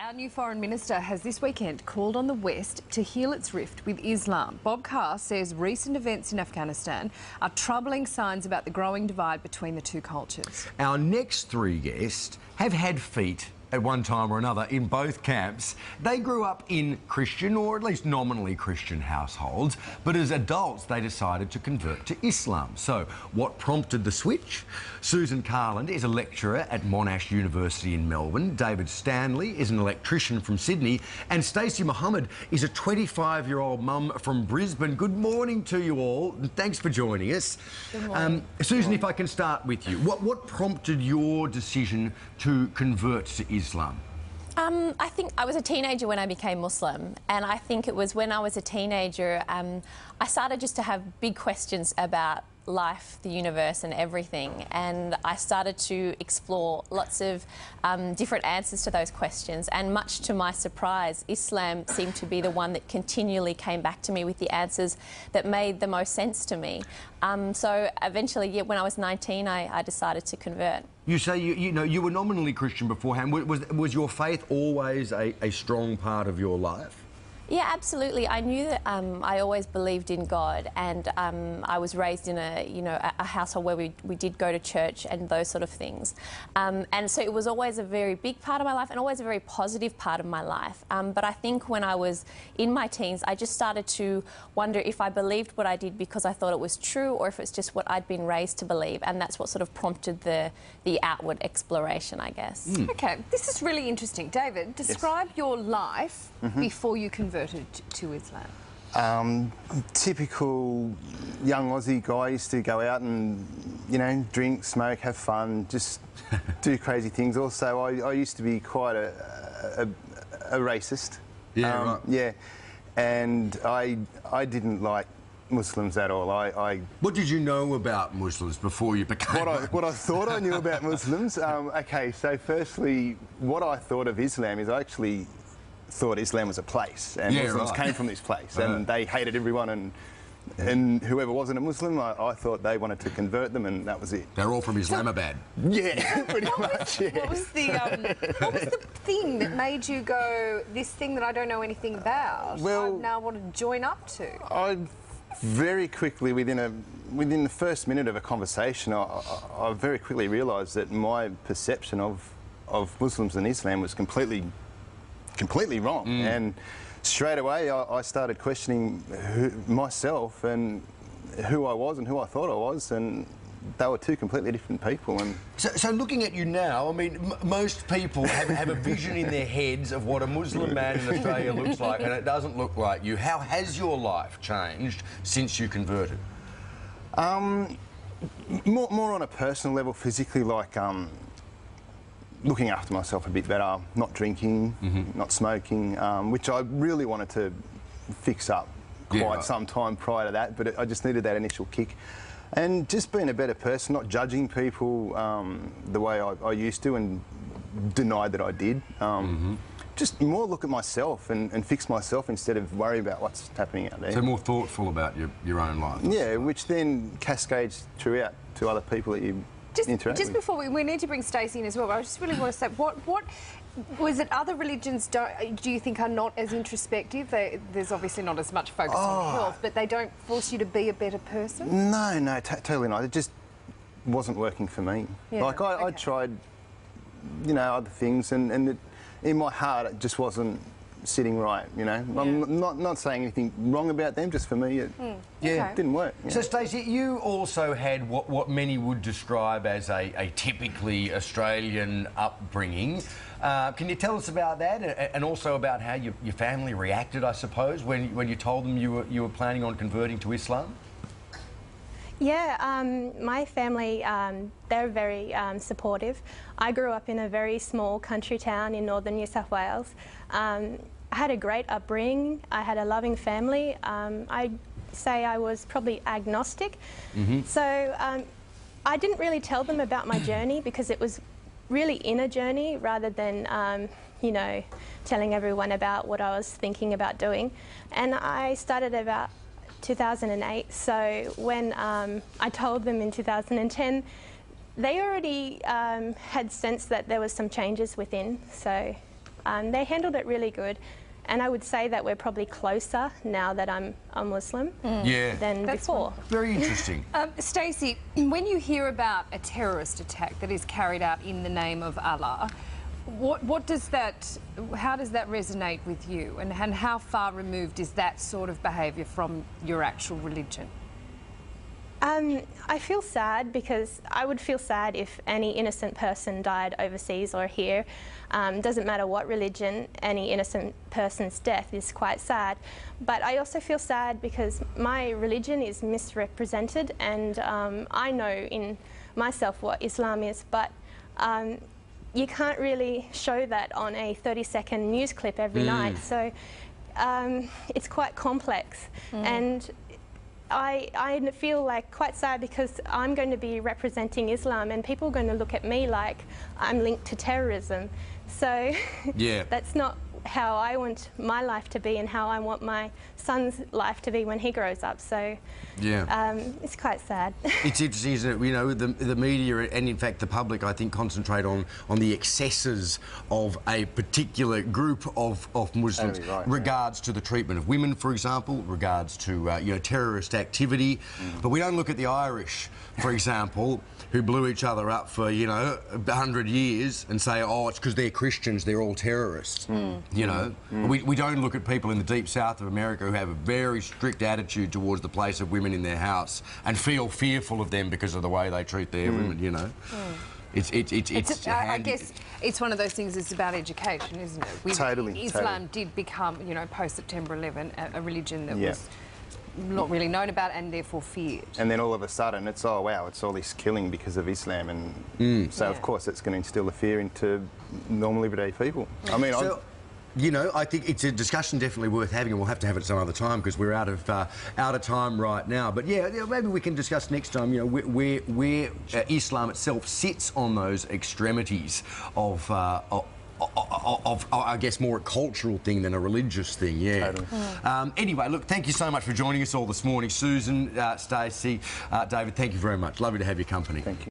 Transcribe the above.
Our new Foreign Minister has this weekend called on the West to heal its rift with Islam. Bob Carr says recent events in Afghanistan are troubling signs about the growing divide between the two cultures. Our next three guests have had feet at one time or another in both camps. They grew up in Christian, or at least nominally Christian households, but as adults they decided to convert to Islam. So what prompted the switch? Susan Carland is a lecturer at Monash University in Melbourne. David Stanley is an electrician from Sydney, and Stacey Mohammed is a 25-year-old mum from Brisbane. Good morning to you all. Thanks for joining us. Good morning. Susan, if I can start with you, what prompted your decision to convert to Islam? I think I was a teenager when I became Muslim, and I think it was when I was a teenager I started just to have big questions about life, the universe and everything, and I started to explore lots of different answers to those questions, and much to my surprise, Islam seemed to be the one that continually came back to me with the answers that made the most sense to me. So eventually, yeah, when I was 19, I decided to convert. You say you were nominally Christian beforehand. Was your faith always a strong part of your life? Yeah, absolutely. I knew that I always believed in God, and I was raised in a household where we did go to church and those sort of things. And so it was always a very big part of my life and always a very positive part of my life. But I think when I was in my teens, I just started to wonder if I believed what I did because I thought it was true, or if it's just what I'd been raised to believe, and that's what sort of prompted the outward exploration, I guess. Okay, this is really interesting. David, describe your life before you converted to Islam. Typical young Aussie guy. Used to go out and, drink, smoke, have fun, just do crazy things. Also, I used to be quite a racist. Yeah, right. Yeah, and I didn't like Muslims at all. What did you know about Muslims before you became what I thought I knew about Muslims? Okay, so firstly, what I thought of Islam is I actually thought Islam was a place, and Muslims came from this place, and they hated everyone, and whoever wasn't a Muslim, I thought they wanted to convert them, and that was it. They're all from Islamabad. Yeah, pretty much. Yeah. What was the thing that made you go, this thing that I don't know anything about, Well, I now want to join up to? I very quickly, within the first minute of a conversation, I very quickly realised that my perception of Muslims and Islam was completely wrong, and straight away I started questioning myself and who I was and who I thought I was, and they were two completely different people. And so looking at you now, I mean, most people have a vision in their heads of what a Muslim man in Australia looks like, and it doesn't look like you. How has your life changed since you converted? More on a personal level, physically, like looking after myself a bit better, not drinking, not smoking, which I really wanted to fix up quite some time prior to that, but I just needed that initial kick. And just being a better person, not judging people the way I used to and denied that I did. Just more look at myself and fix myself instead of worry about what's happening out there. So more thoughtful about your own life. Yeah, which then cascades throughout to other people that you interact just with. Before we need to bring Stacey in as well, but I just really want to say, what was it other religions do you think are not as introspective? There's obviously not as much focus on health, but they don't force you to be a better person? No, totally not. It just wasn't working for me. Yeah, like I tried, other things, and in my heart it just wasn't sitting right, I'm not saying anything wrong about them, just for me it didn't work. So Stacey, you also had what many would describe as a typically Australian upbringing. Can you tell us about that, and also about how your family reacted, I suppose, when you told them you were planning on converting to Islam? Yeah, my family, they're very supportive. I grew up in a very small country town in northern New South Wales. I had a great upbringing. I had a loving family. I'd say I was probably agnostic. So I didn't really tell them about my journey because it was really inner journey rather than, telling everyone about what I was thinking about doing. And I started about 2008, so when I told them in 2010, they already had sensed that there was some changes within, so They handled it really good. And I would say that we're probably closer now that I'm a Muslim than before. Very interesting. Stacey, when you hear about a terrorist attack that is carried out in the name of Allah, what does that, how does that resonate with you, and how far removed is that sort of behaviour from your actual religion? I feel sad because I would feel sad if any innocent person died overseas or here. Doesn't matter what religion, any innocent person's death is quite sad. But I also feel sad because my religion is misrepresented, and I know in myself what Islam is, but you can't really show that on a 30-second news clip every night. So it's quite complex. And I feel like quite sad because I'm going to be representing Islam and people are going to look at me like I'm linked to terrorism. So that's not how I want my life to be and how I want my son's life to be when he grows up. So it's quite sad. It's interesting, isn't it? You know, the media and in fact the public, I think, concentrate on the excesses of a particular group of Muslims, regards to the treatment of women, for example, regards to you know, terrorist activity. But we don't look at the Irish, for example, who blew each other up for, you know, 100 years and say, oh, it's because they're Christians, they're all terrorists. You know, we don't look at people in the deep south of America who have a very strict attitude towards the place of women in their house and feel fearful of them because of the way they treat their women, you know. I guess it's one of those things. It's about education, isn't it? Totally. Islam did become, you know, post September 11, a religion that was not really known about and therefore feared. And then all of a sudden, it's oh wow, it's all this killing because of Islam, and so of course it's going to instill the fear into normal everyday people. I mean, you know, I think it's a discussion definitely worth having, and we'll have to have it some other time because we're out of time right now. But yeah, maybe we can discuss next time, you know, where Islam itself sits on those extremities of I guess, more a cultural thing than a religious thing, Anyway, look, thank you so much for joining us all this morning. Susan, Stacey, David, thank you very much. Lovely to have your company. Thank you.